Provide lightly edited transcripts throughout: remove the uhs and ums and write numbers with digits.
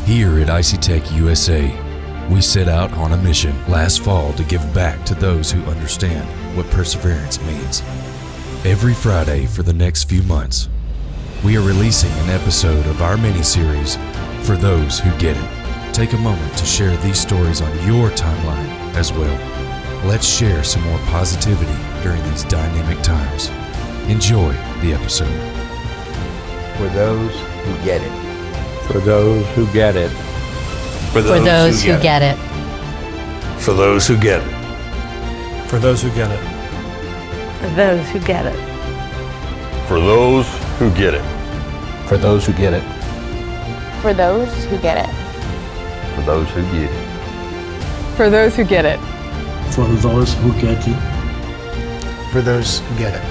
Here at Icey-Tek USA, we set out on a mission last fall to give back to those who understand what perseverance means. Every Friday for the next few months, we are releasing an episode of our mini-series, For Those Who Get It. Take a moment to share these stories on your timeline as well. Let's share some more positivity during these dynamic times. Enjoy the episode. For those who get it. For those who get it. For those who get it. For those who get it. For those who get it. For those who get it. For those who get it. For those who get it. For those who get it. For those who get it. For those who get it. For those who get it. For those who get it.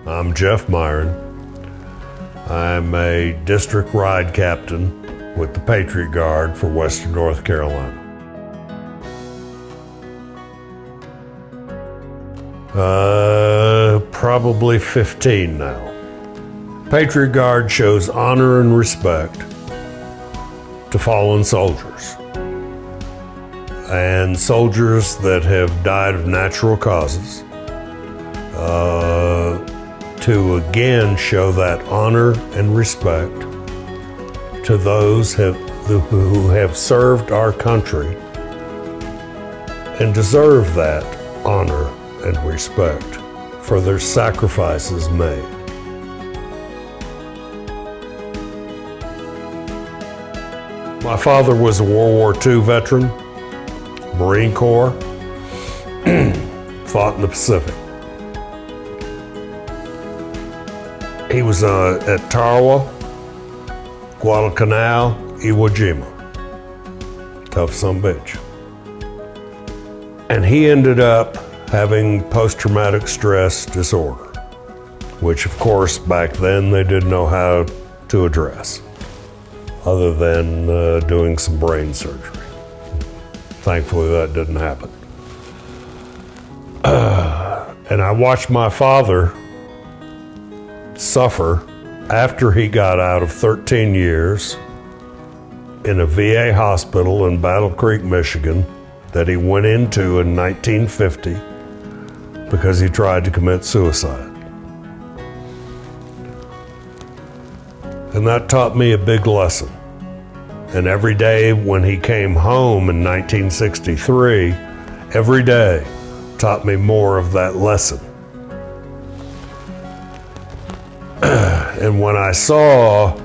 I'm Jeff Myron. I'm a district ride captain with the Patriot Guard for Western North Carolina. Probably 15 now. Patriot Guard shows honor and respect to fallen soldiers and soldiers that have died of natural causes. To again show that honor and respect to those who have served our country and deserve that honor and respect for their sacrifices made. My father was a World War II veteran, Marine Corps, fought in the Pacific. He was at Tarawa, Guadalcanal, Iwo Jima. Tough son of a bitch. And he ended up having post-traumatic stress disorder, which of course back then they didn't know how to address, other than doing some brain surgery. Thankfully that didn't happen. And I watched my father suffer after he got out of 13 years in a VA hospital in Battle Creek, Michigan, that he went into in 1950 because he tried to commit suicide. And that taught me a big lesson. And every day when he came home in 1963, every day taught me more of that lesson. And when I saw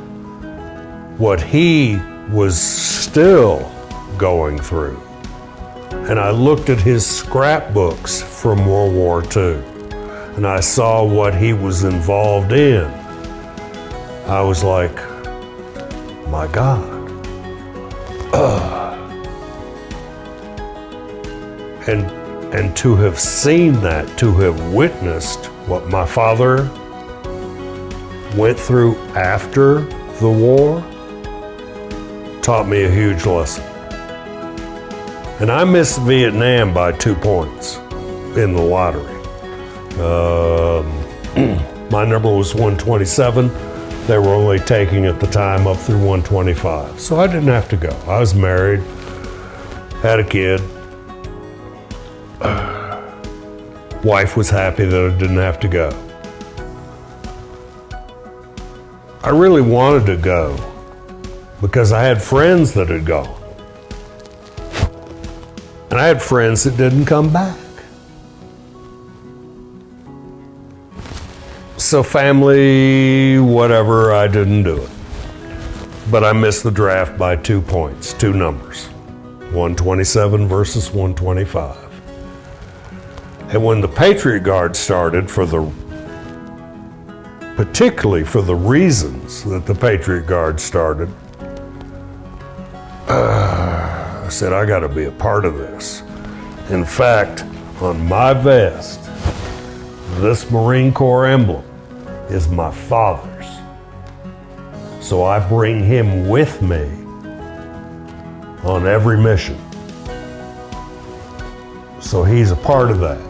what he was still going through, and I looked at his scrapbooks from World War II, and I saw what he was involved in, I was like, my God. And to have seen that, to have witnessed what my father went through after the war, taught me a huge lesson. And I missed Vietnam by 2 points in the lottery. My number was 127. They were only taking at the time up through 125. So I didn't have to go. I was married, had a kid. Wife was happy that I didn't have to go. I really wanted to go because I had friends that had gone. And I had friends that didn't come back. So family, whatever, I didn't do it. But I missed the draft by 2 points, 2 numbers. 127 versus 125. And when the Patriot Guard started for the particularly for the reasons that the Patriot Guard started, I said, I got to be a part of this. In fact, on my vest, this Marine Corps emblem is my father's. So I bring him with me on every mission. So he's a part of that,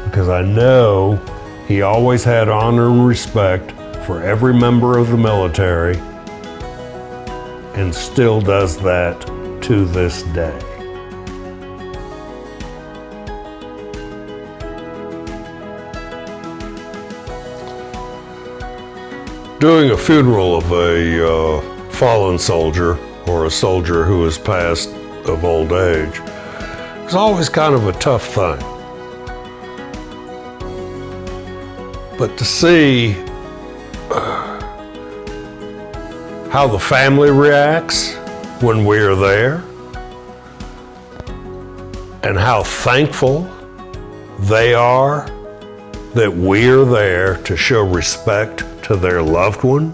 because I know he always had honor and respect for every member of the military, and still does that to this day. Doing a funeral of a fallen soldier or a soldier who has passed of old age is always kind of a tough thing. But to see how the family reacts when we are there, and how thankful they are that we're there to show respect to their loved one,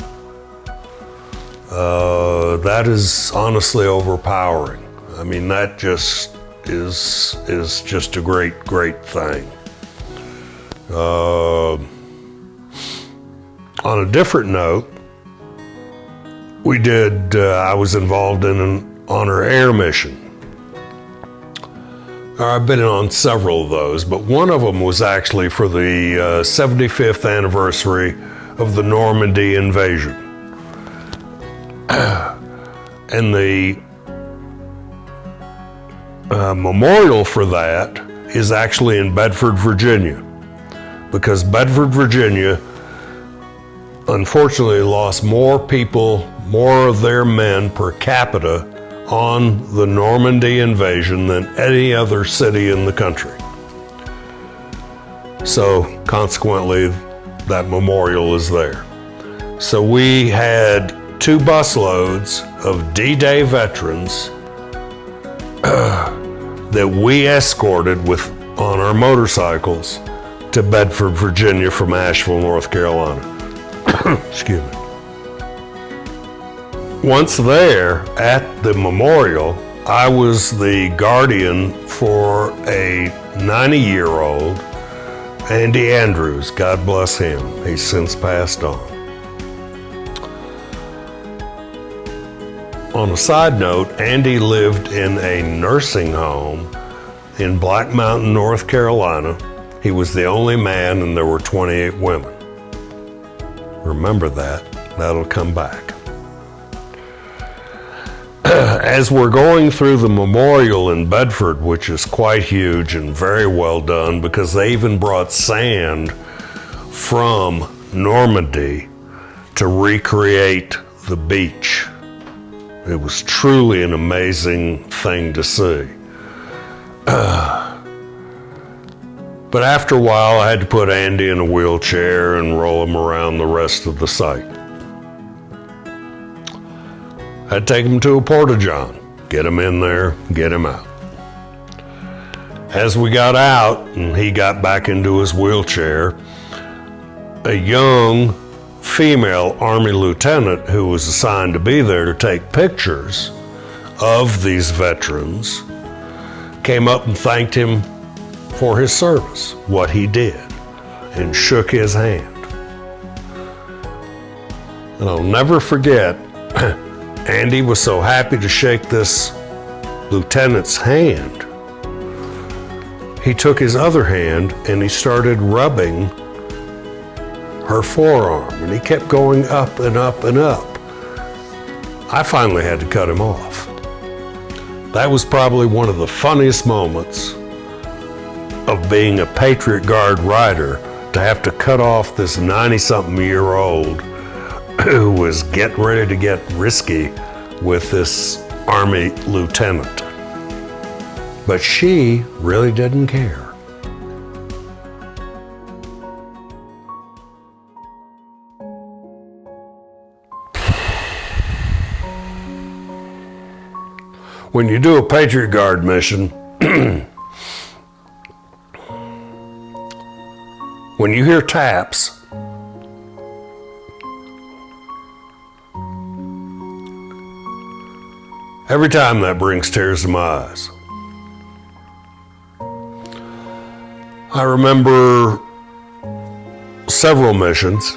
that is honestly overpowering. I mean, that just is just a great, great thing. On a different note, I was involved in an honor air mission. I've been on several of those, but one of them was actually for the 75th anniversary of the Normandy invasion. And the memorial for that is actually in Bedford, Virginia, because Bedford, Virginia, unfortunately lost more of their men per capita on the Normandy invasion than any other city in the country. So consequently, that memorial is there. So we had 2 busloads of D-Day veterans that we escorted on our motorcycles to Bedford, Virginia from Asheville, North Carolina. Excuse me. Once there at the memorial, I was the guardian for a 90-year-old, Andy Andrews, God bless him. He's since passed on. On a side note, Andy lived in a nursing home in Black Mountain, North Carolina. He was the only man and there were 28 women. Remember that. That'll come back. As we're going through the memorial in Bedford, which is quite huge and very well done because they even brought sand from Normandy to recreate the beach. It was truly an amazing thing to see. But after a while, I had to put Andy in a wheelchair and roll him around the rest of the site. I'd take him to a porta-john, get him in there, get him out. As we got out and he got back into his wheelchair, a young female Army lieutenant who was assigned to be there to take pictures of these veterans came up and thanked him for his service, what he did, and shook his hand. And I'll never forget, Andy was so happy to shake this lieutenant's hand. He took his other hand and he started rubbing her forearm, and he kept going up and up and up. I finally had to cut him off. That was probably one of the funniest moments of being a Patriot Guard rider, to have to cut off this 90-something-year-old who was getting ready to get risky with this Army lieutenant. But she really didn't care. When you do a Patriot Guard mission, when you hear taps, Every time that brings tears to my eyes. I remember several missions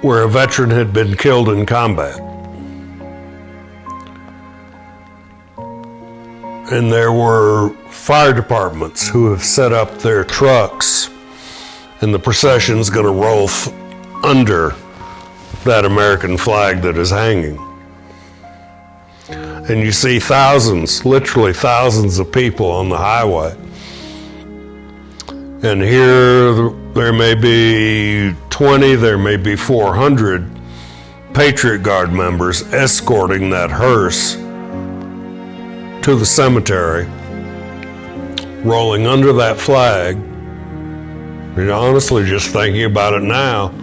where a veteran had been killed in combat. And there were fire departments who have set up their trucks, and the procession's going to roll under that American flag that is hanging. And you see thousands, literally thousands of people on the highway. And here there may be 20, there may be 400 Patriot Guard members escorting that hearse to the cemetery, rolling under that flag. And honestly, just thinking about it now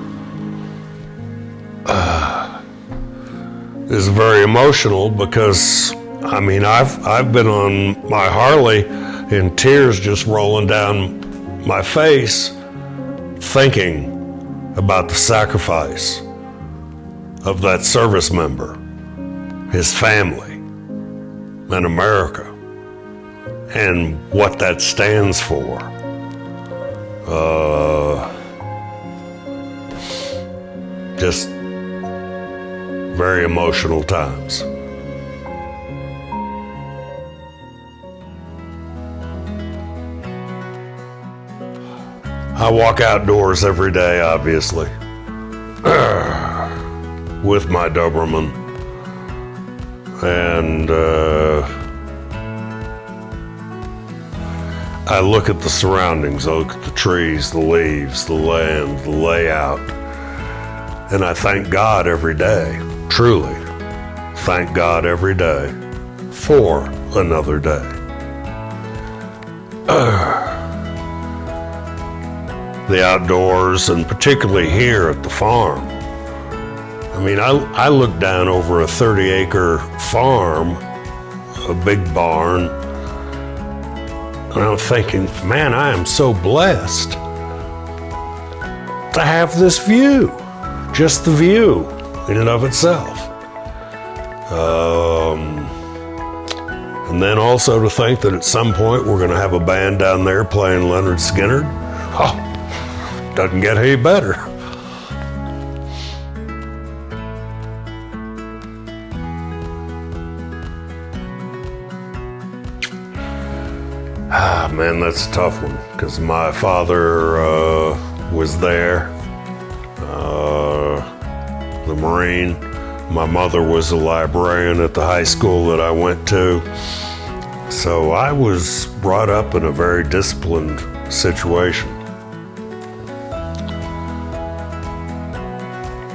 is very emotional, because I mean, I've been on my Harley and tears just rolling down my face, thinking about the sacrifice of that service member, his family, and America, and what that stands for. Just very emotional times. I walk outdoors every day, obviously, with my Doberman. And I look at the surroundings, I look at the trees, the leaves, the land, the layout, and I thank God every day, truly, thank God every day for another day. The outdoors, and particularly here at the farm. I mean, I look down over a 30-acre farm, a big barn, and I'm thinking, man, I am so blessed to have this view, just the view in and of itself. And then also to think that at some point we're going to have a band down there playing Leonard Skinner. Oh, doesn't get any better. Man, that's a tough one, because my father was there, the Marine. My mother was a librarian at the high school that I went to. So I was brought up in a very disciplined situation.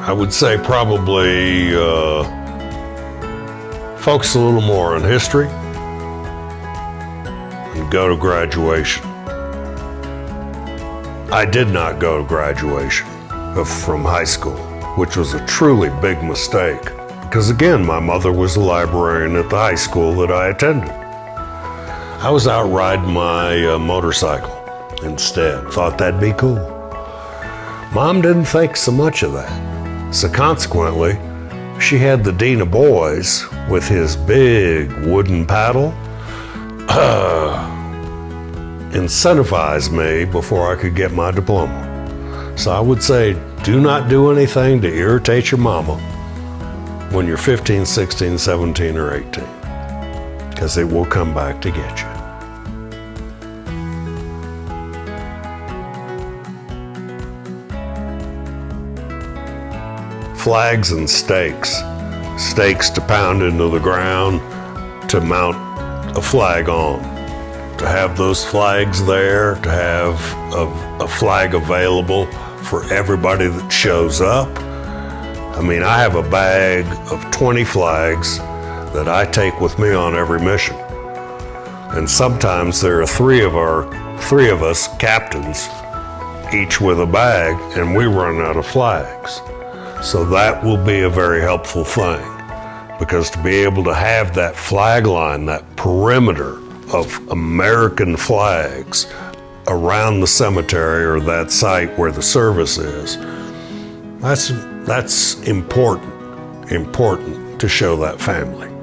I would say probably focus a little more on history and go to graduation. I did not go to graduation from high school, which was a truly big mistake, because again, my mother was a librarian at the high school that I attended. I was out riding my motorcycle instead, thought that'd be cool. Mom didn't think so much of that. So consequently, she had the Dean of Boys with his big wooden paddle incentivize me before I could get my diploma. So I would say, do not do anything to irritate your mama when you're 15, 16, 17, or 18, because it will come back to get you. Flags and stakes. Stakes to pound into the ground, to mount a flag on. To have those flags there, to have a flag available for everybody that shows up. I mean, I have a bag of 20 flags that I take with me on every mission. And sometimes there are three of us captains, each with a bag, and we run out of flags. So that will be a very helpful thing, because to be able to have that flag line, that perimeter of American flags around the cemetery or that site where the service is, that's important to show that family.